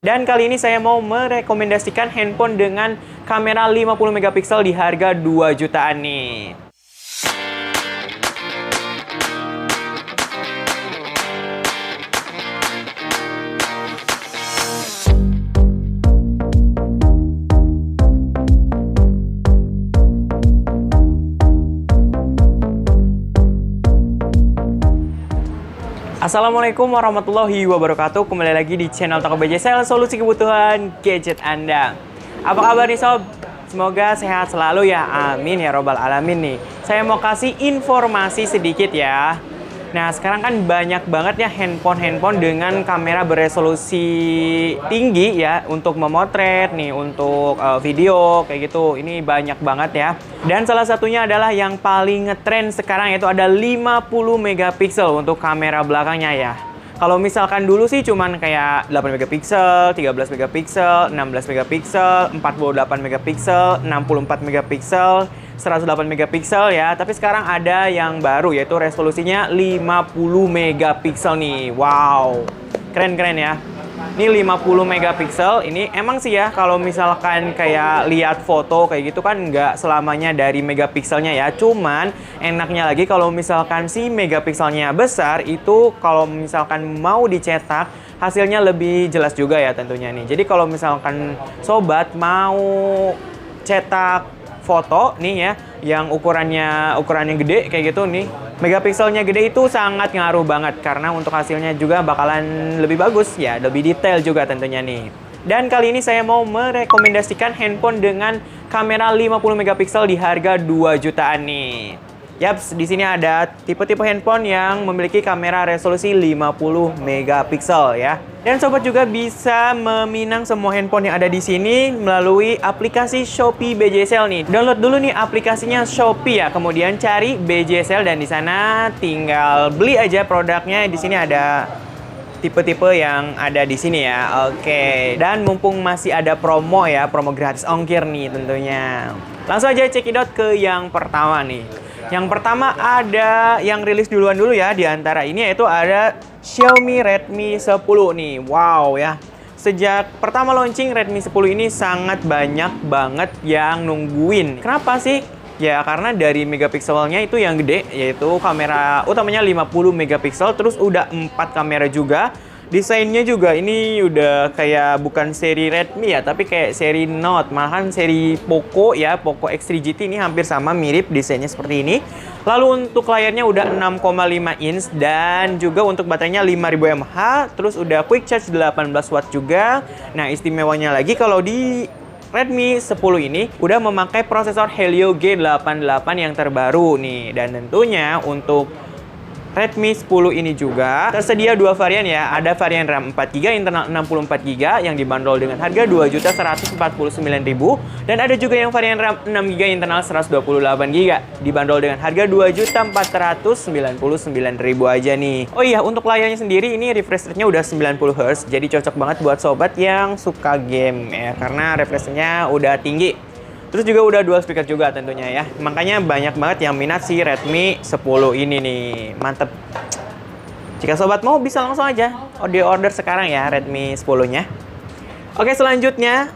Dan kali ini saya mau merekomendasikan handphone dengan kamera 50 megapiksel di harga 2 jutaan nih. Assalamualaikum warahmatullahi wabarakatuh. Kembali lagi di channel Toko BJSL, solusi kebutuhan gadget Anda. Apa kabar nih sob? Semoga sehat selalu ya. Amin ya robbal alamin nih. Saya mau kasih informasi sedikit ya. Nah, sekarang kan banyak banget ya handphone dengan kamera beresolusi tinggi ya untuk memotret nih, untuk video kayak gitu. Ini banyak banget ya. Dan salah satunya adalah yang paling ngetrend sekarang, yaitu ada 50 megapiksel untuk kamera belakangnya ya. Kalau misalkan dulu sih cuman kayak 8 megapiksel, 13 megapiksel, 16 megapiksel, 48 megapiksel, 64 megapiksel, 108 megapiksel ya. Tapi sekarang ada yang baru, yaitu resolusinya 50 megapiksel nih. Wow, keren-keren ya. Ini 50 megapiksel, ini emang sih ya kalau misalkan kayak lihat foto kayak gitu kan nggak selamanya dari megapikselnya ya. Cuman enaknya lagi kalau misalkan si megapikselnya besar, itu kalau misalkan mau dicetak hasilnya lebih jelas juga ya tentunya nih. Jadi kalau misalkan sobat mau cetak foto nih ya, yang ukurannya gede kayak gitu nih, megapikselnya gede itu sangat ngaruh banget karena untuk hasilnya juga bakalan lebih bagus ya, lebih detail juga tentunya nih. Dan kali ini saya mau merekomendasikan handphone dengan kamera 50 megapiksel di harga 2 jutaan nih. Yaps, di sini ada tipe-tipe handphone yang memiliki kamera resolusi 50 megapiksel ya. Dan sobat juga bisa meminang semua handphone yang ada di sini melalui aplikasi Shopee BJSL nih. Download dulu nih aplikasinya Shopee ya, kemudian cari BJSL dan di sana tinggal beli aja produknya. Di sini ada tipe-tipe yang ada di sini ya. Oke. Dan mumpung masih ada promo ya, promo gratis ongkir nih tentunya. Langsung aja cekidot ke yang pertama nih. Yang pertama ada yang rilis duluan dulu ya di antara ini, yaitu ada Xiaomi Redmi 10 nih. Wow ya. Sejak pertama launching Redmi 10 ini sangat banyak banget yang nungguin. Kenapa sih? Ya karena dari megapikselnya itu yang gede, yaitu kamera utamanya 50 megapiksel, terus udah 4 kamera juga. Desainnya juga ini udah kayak bukan seri Redmi ya, tapi kayak seri Note, malahan seri Poco ya, Poco X3 GT ini hampir sama, mirip desainnya seperti ini. Lalu untuk layarnya udah 6,5 inch dan juga untuk baterainya 5000 mAh, terus udah quick charge 18 watt juga. Nah, istimewanya lagi kalau di Redmi 10 ini udah memakai prosesor Helio G88 yang terbaru nih, dan tentunya untuk Redmi 10 ini juga tersedia dua varian ya. Ada varian RAM 4GB internal 64GB yang dibanderol dengan harga 2.149.000, dan ada juga yang varian RAM 6GB internal 128GB dibanderol dengan harga 2.499.000 aja nih. Oh iya, untuk layarnya sendiri ini refresh rate-nya udah 90Hz, jadi cocok banget buat sobat yang suka game ya, karena refresh rate-nya udah tinggi. Terus juga udah dual speaker juga tentunya ya. Makanya banyak banget yang minat si Redmi 10 ini nih. Mantep. Jika sobat mau bisa langsung aja order sekarang ya Redmi 10-nya. Oke, selanjutnya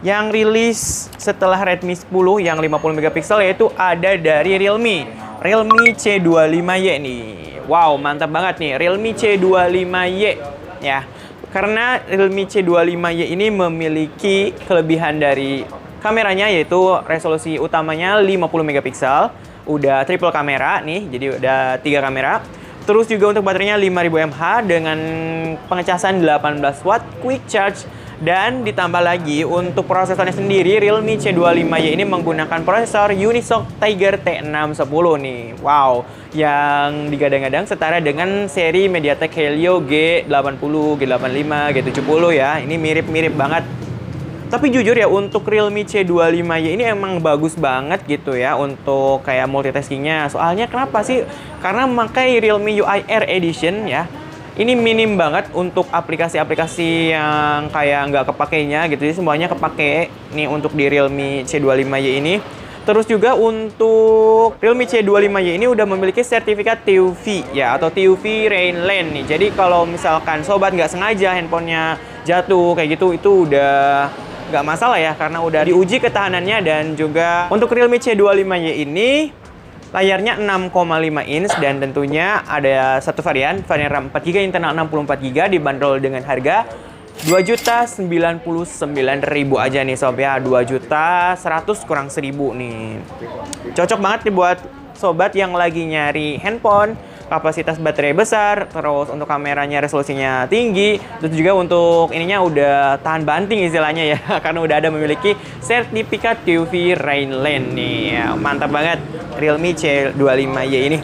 yang rilis setelah Redmi 10 yang 50 megapiksel yaitu ada dari Realme. Realme C25Y nih. Wow, mantap banget nih Realme C25Y ya. Karena Realme C25Y ini memiliki kelebihan dari kameranya, yaitu resolusi utamanya 50 megapiksel, udah triple kamera nih, jadi udah 3 kamera. Terus juga untuk baterainya 5000 mAh dengan pengecasan 18 watt quick charge, dan ditambah lagi untuk prosesornya sendiri Realme C25Y ini menggunakan prosesor Unisoc Tiger T610 nih. Wow, yang digadang-gadang setara dengan seri MediaTek Helio G80, G85, G70 ya. Ini mirip-mirip banget. Tapi jujur ya, untuk Realme C25Y ini emang bagus banget gitu ya untuk kayak multitaskingnya. Soalnya kenapa sih? Karena memakai Realme UI Air Edition ya. Ini minim banget untuk aplikasi-aplikasi yang kayak nggak kepakainya gitu. Jadi semuanya kepake nih untuk di Realme C25Y ini. Terus juga untuk Realme C25Y ini udah memiliki sertifikat TUV ya, atau TUV Rainland nih. Jadi kalau misalkan sobat nggak sengaja handphonenya jatuh kayak gitu itu udah nggak masalah ya, karena udah diuji ketahanannya. Dan juga untuk Realme C25Y ini layarnya 6,5 inch dan tentunya ada satu varian RAM 4GB internal 64GB dibanderol dengan harga 2.099.000 aja nih sob ya. 2.100.000 kurang 1.000 nih. Cocok banget nih buat sobat yang lagi nyari handphone kapasitas baterai besar, terus untuk kameranya resolusinya tinggi, terus juga untuk ininya udah tahan banting istilahnya ya, karena udah ada memiliki sertifikat UV Rainland nih. Ya, mantap banget Realme C25Y ini.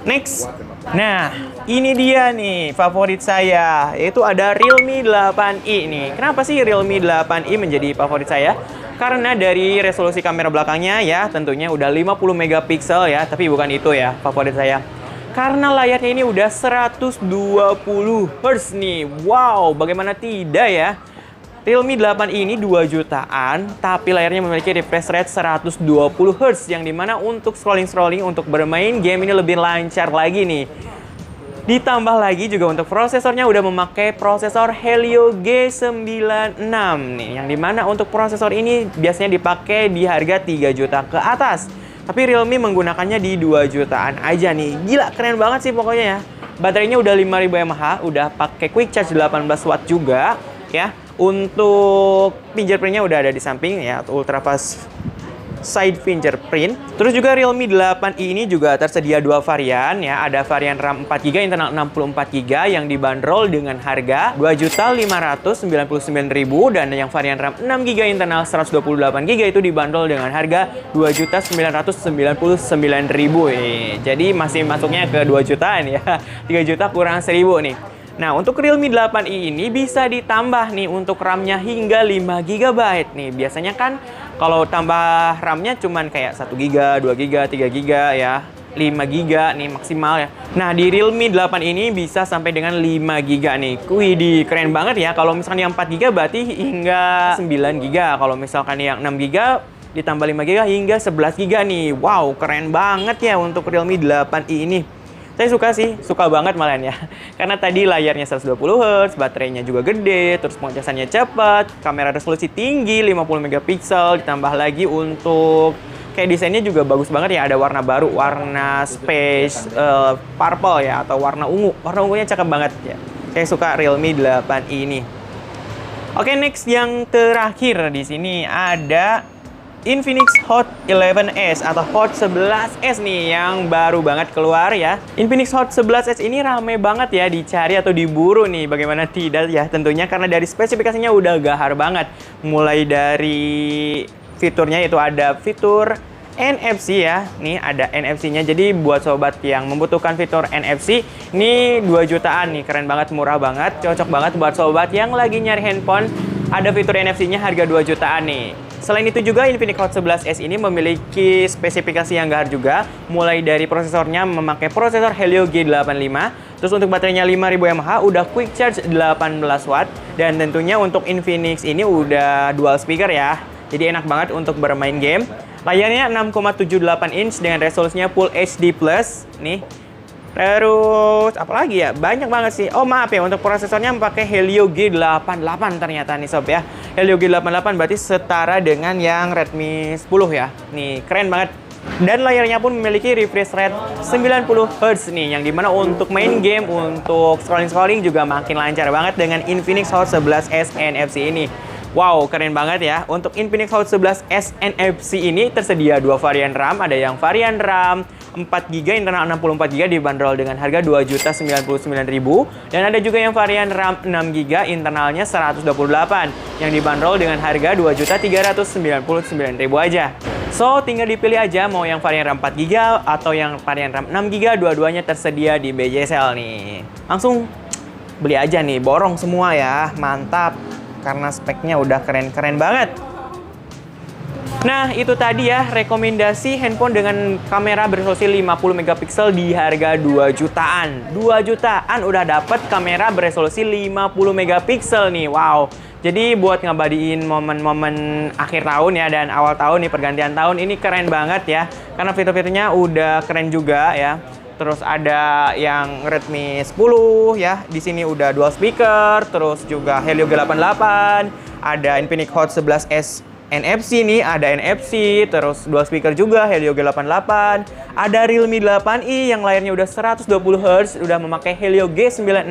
Next. Nah, ini dia nih favorit saya, yaitu ada Realme 8i nih. Kenapa sih Realme 8i menjadi favorit saya? Karena dari resolusi kamera belakangnya ya, tentunya udah 50 megapiksel ya, tapi bukan itu ya favorit saya. Karena layarnya ini udah 120 Hz nih. Wow, bagaimana tidak ya? Realme 8i ini 2 jutaan, tapi layarnya memiliki refresh rate 120 Hz, yang dimana untuk scrolling-scrolling, untuk bermain game ini lebih lancar lagi nih. Ditambah lagi juga untuk prosesornya udah memakai prosesor Helio G96 nih, yang dimana untuk prosesor ini biasanya dipakai di harga 3 juta ke atas. Tapi Realme menggunakannya di 2 jutaan aja nih. Gila, keren banget sih pokoknya ya. Baterainya udah 5000 mAh, udah pakai quick charge 18 watt juga ya. Untuk fingerprintnya udah ada di samping ya, ultra fast side fingerprint. Terus juga Realme 8i ini juga tersedia dua varian ya. Ada varian RAM 4GB internal 64GB yang dibanderol dengan harga 2.599.000, dan yang varian RAM 6GB internal 128GB itu dibanderol dengan harga 2.999.000. Jadi masih masuknya ke 2 jutaan ya. 3 juta kurang 1.000 nih. Nah, untuk Realme 8i ini bisa ditambah nih untuk RAM-nya hingga 5GB nih. Biasanya kan kalau tambah RAM-nya cuman kayak 1GB, 2GB, 3GB ya. 5GB nih maksimal ya. Nah, di Realme 8 ini bisa sampai dengan 5GB nih. Wih, keren banget ya. Kalau misalkan yang 4GB berarti hingga 9GB. Kalau misalkan yang 6GB ditambah 5GB hingga 11GB nih. Wow, keren banget ya untuk Realme 8i ini. Saya suka banget malahan ya. Karena tadi layarnya 120 Hz, baterainya juga gede, terus pengecasannya cepat, kamera resolusi tinggi 50 megapiksel, ditambah lagi untuk kayak desainnya juga bagus banget ya. Ada warna baru, warna space purple ya, atau warna ungu. Warna ungunya cakep banget ya. Saya suka Realme 8i ini. Oke, next yang terakhir di sini ada Infinix Hot 11s atau Hot 11s nih yang baru banget keluar ya. Infinix Hot 11s ini rame banget ya dicari atau diburu nih. Bagaimana tidak ya, tentunya karena dari spesifikasinya udah gahar banget. Mulai dari fiturnya itu ada fitur NFC ya. Nih ada NFC-nya. Jadi buat sobat yang membutuhkan fitur NFC, ini 2 jutaan nih. Keren banget, murah banget. Cocok banget buat sobat yang lagi nyari handphone. Ada fitur NFC-nya harga 2 jutaan nih. Selain itu juga Infinix Hot 11s ini memiliki spesifikasi yang gahar juga. Mulai dari prosesornya memakai prosesor Helio G85. Terus untuk baterainya 5000 mAh, udah quick charge 18 watt. Dan tentunya untuk Infinix ini udah dual speaker ya. Jadi enak banget untuk bermain game. Layarnya 6,78 inch dengan resolusinya Full HD+. Nih. Terus apalagi ya, banyak banget sih. Oh maaf ya, untuk prosesornya pakai Helio G88 ternyata nih sob ya. Helio G88 berarti setara dengan yang Redmi 10 ya. Nih keren banget. Dan layarnya pun memiliki refresh rate 90 Hz nih, yang dimana untuk main game, untuk scrolling juga makin lancar banget dengan Infinix Hot 11s NFC ini. Wow, keren banget ya. Untuk Infinix Hot 11s NFC ini tersedia dua varian RAM. Ada yang varian RAM 4GB internal 64GB dibanderol dengan harga 2.099.000, dan ada juga yang varian RAM 6GB internalnya 128 yang dibanderol dengan harga 2.399.000 aja. So, tinggal dipilih aja mau yang varian RAM 4GB atau yang varian RAM 6GB, dua-duanya tersedia di BJSL nih. Langsung beli aja nih, borong semua ya. Mantap. Karena speknya udah keren-keren banget. Nah, itu tadi ya rekomendasi handphone dengan kamera beresolusi 50 megapiksel di harga 2 jutaan. 2 jutaan udah dapet kamera beresolusi 50 megapiksel nih. Wow. Jadi buat ngabadiin momen-momen akhir tahun ya dan awal tahun nih, pergantian tahun, ini keren banget ya. Karena fitur-fiturnya udah keren juga ya. Terus ada yang Redmi 10 ya. Di sini udah dual speaker, terus juga Helio G88, ada Infinix Hot 11S NFC nih, ada NFC, terus dual speaker juga Helio G88. Ada Realme 8i yang layarnya udah 120 Hz, udah memakai Helio G96.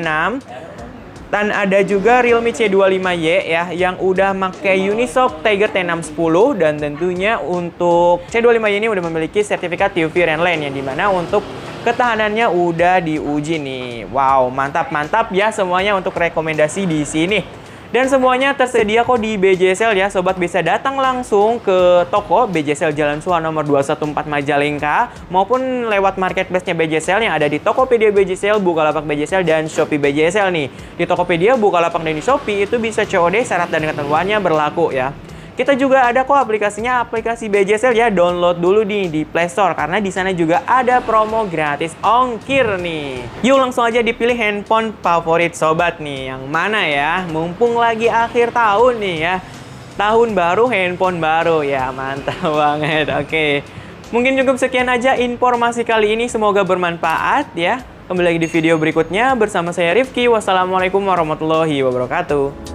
Dan ada juga Realme C25Y ya, yang udah pakai Unisoc Tiger T610. Dan tentunya untuk C25Y ini udah memiliki sertifikat TUV Renline, yang dimana untuk ketahanannya udah diuji nih. Wow, mantap-mantap ya semuanya untuk rekomendasi di sini. Dan semuanya tersedia kok di BJSL ya. Sobat bisa datang langsung ke toko BJSL Jalan Suha nomor 214 Majalengka, maupun lewat marketplace-nya BJSL yang ada di Tokopedia BJSL, Bukalapak BJSL, dan Shopee BJSL nih. Di Tokopedia, Bukalapak, dan di Shopee itu bisa COD, syarat dan ketentuannya berlaku ya. Kita juga ada kok aplikasinya, aplikasi BJSL ya. Download dulu nih di Play Store, karena di sana juga ada promo gratis ongkir nih. Yuk langsung aja dipilih handphone favorit sobat nih. Yang mana ya? Mumpung lagi akhir tahun nih ya. Tahun baru, handphone baru ya. Mantap banget. Oke. Mungkin cukup sekian aja informasi kali ini. Semoga bermanfaat ya. Kembali lagi di video berikutnya bersama saya Rifki. Wassalamualaikum warahmatullahi wabarakatuh.